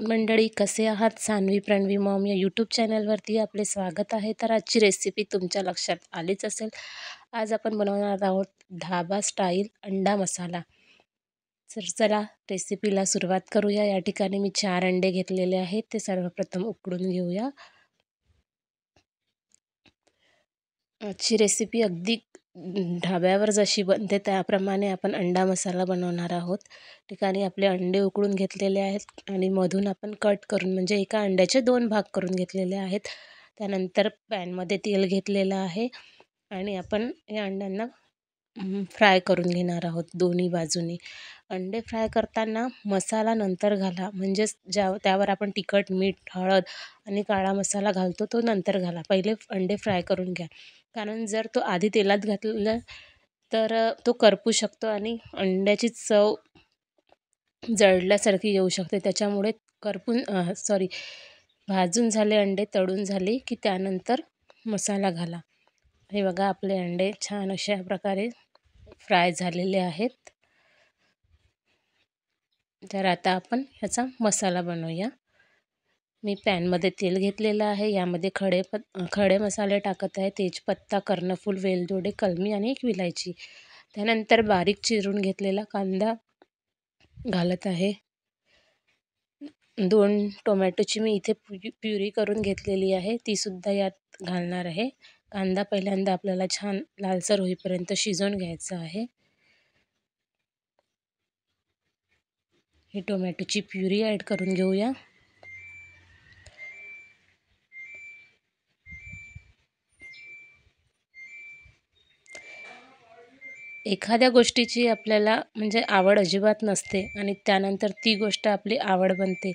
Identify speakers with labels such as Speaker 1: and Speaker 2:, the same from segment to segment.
Speaker 1: मंडळी, कसे आहात? सान्वी प्रणवी मॉम या यूट्यूब चॅनलवरती आपले स्वागत आहे. तर आजची रेसिपी तुमच्या लक्षात आलीच असेल. आज आपण बनवणार आहोत ढाबा स्टाईल अंडा मसाला. तर चला रेसिपीला सुरुवात करूया. या ठिकाणी मी 4 अंडे घेतलेले आहेत. ते सर्वप्रथम उकडून घेऊया. आजची रेसिपी अगदी ढाब्यावर जशी बनते त्याप्रमाणे आपण अंडा मसाला बनवणार आहोत. ठिकाणी आपले अंडे उकडून घेतलेले आहेत आणि मधून आपण कट करून म्हणजे एका अंड्याचे 2 भाग करून घेतलेले आहेत. त्यानंतर पॅनमध्ये तेल घेतलेलं आहे आणि आपण या अंड्यांना फ्राय करून घेणार आहोत दोन्ही बाजूनी. अंडे फ्राय करताना मसाला नंतर घाला, म्हणजेच त्यावर आपण तिखट, मीठ, हळद आणि काळा मसाला घालतो तो नंतर घाला. पहिले अंडे फ्राय करून घ्या, कारण जर तो आधी तेलात घातला तर तो करपू शकतो आणि अंड्याची चव जळल्यासारखी येऊ शकते. त्याच्यामुळे भाजून झाले अंडे, तळून झाले की त्यानंतर मसाला घाला. हे बघा, आपले अंडे छान अशा प्रकारे फ्राय झालेले आहेत. तर आता आपण ह्याचा मसाला बनवूया. मी पॅनमध्ये तेल घेतलेलं आहे. यामध्ये खडे मसाले टाकत आहे. तेजपत्ता, कर्णफूल, वेलदोडे, कलमी आणि एक विलायची. त्यानंतर बारीक चिरून घेतलेला कांदा घालत आहे. 2 टोमॅटोची मी इथे प्युरी करून घेतलेली आहे, ती सुद्धा यात घालणार आहे. कांदा पहिल्यांदा आपल्याला छान लालसर होईपर्यंत शिजवून घ्यायचा आहे. ही टोमॅटोची प्युरी ॲड करून घेऊया. एखाद्या गोष्टीची आपल्याला म्हणजे आवड अजिबात नसते आणि त्यानंतर ती गोष्ट आपली आवड बनते.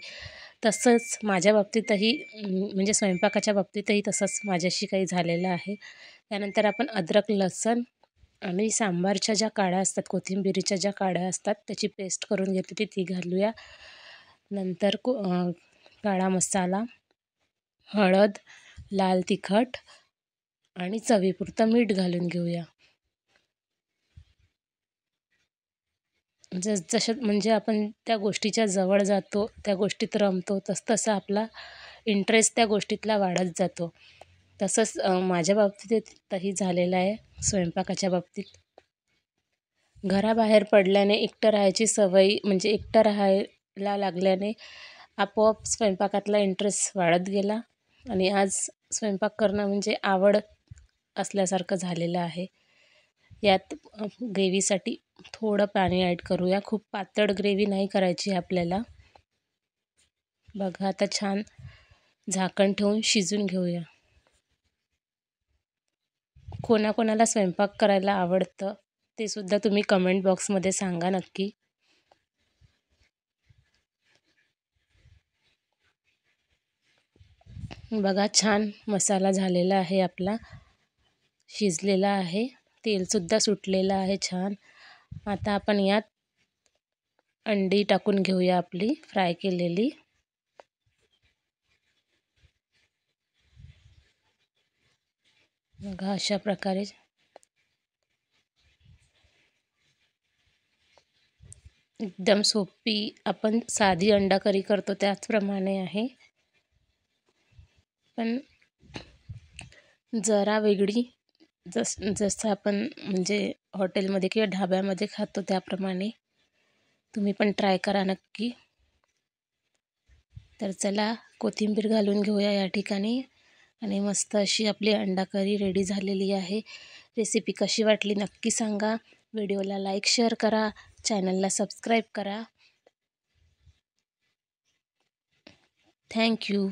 Speaker 1: तसंच माझ्या बाबतीतही म्हणजे स्वयंपाकाच्या बाबतीतही तसंच माझ्याशी काही झालेलं आहे. त्यानंतर आपण अद्रक, लसूण आणि सांबारच्या ज्या काड्या असतात, कोथिंबिरीच्या ज्या काड्या असतात, त्याची पेस्ट करून घेतली ती घालूया. नंतर काळा मसाला, हळद, लाल तिखट आणि चवीपुरतं मीठ घालून घेऊया. जसं म्हणजे आपण त्या गोष्टीच्या जवळ जातो, त्या गोष्टीत रमतो, तसं आपला इंटरेस्ट त्या गोष्टीतला वाढत जातो. तसंच माझ्या बाबतीतही झालेलं आहे. स्वयंपाकाच्या बाबतीत घराबाहेर पडल्याने एकटं राहायची सवय म्हणजे एकटं राहायला लागल्याने आपोआप स्वयंपाकातला इंटरेस्ट वाढत गेला आणि आज स्वयंपाक करणं म्हणजे आवड असल्यासारखं झालेलं आहे. यात ग्रेव्हीसाठी थोडं पाणी ॲड करूया. खूप पातळ ग्रेव्ही नाही करायची आपल्याला. बघा, आता छान झाकण ठेवून शिजून घेऊया. कोणाकोणाला स्वयंपाक करायला आवडतं ते सुद्धा तुम्ही कमेंट बॉक्समध्ये सांगा नक्की. बघा, छान मसाला झालेला आहे आपला, शिजलेला आहे, तेलसुद्धा सुटलेलं आहे छान. आता आपण यात अंडी टाकून घेऊया आपली फ्राय केलेली. बघा, अशा प्रकारे एकदम सोपी आपण साधी अंडा करी करतो त्याचप्रमाणे आहे, पण जरा वेगळी. जसं आपण म्हणजे हॉटेलमध्ये किंवा ढाब्यामध्ये खातो त्याप्रमाणे तुम्ही पण ट्राय करा नक्की. तर चला, कोथिंबीर घालून घेऊया या ठिकाणी आणि मस्त अशी आपली अंडा करी रेडी झालेली आहे. रेसिपी कशी वाटली नक्की सांगा. व्हिडिओला लाईक, शेअर करा, चॅनलला सबस्क्राईब करा. थँक्यू.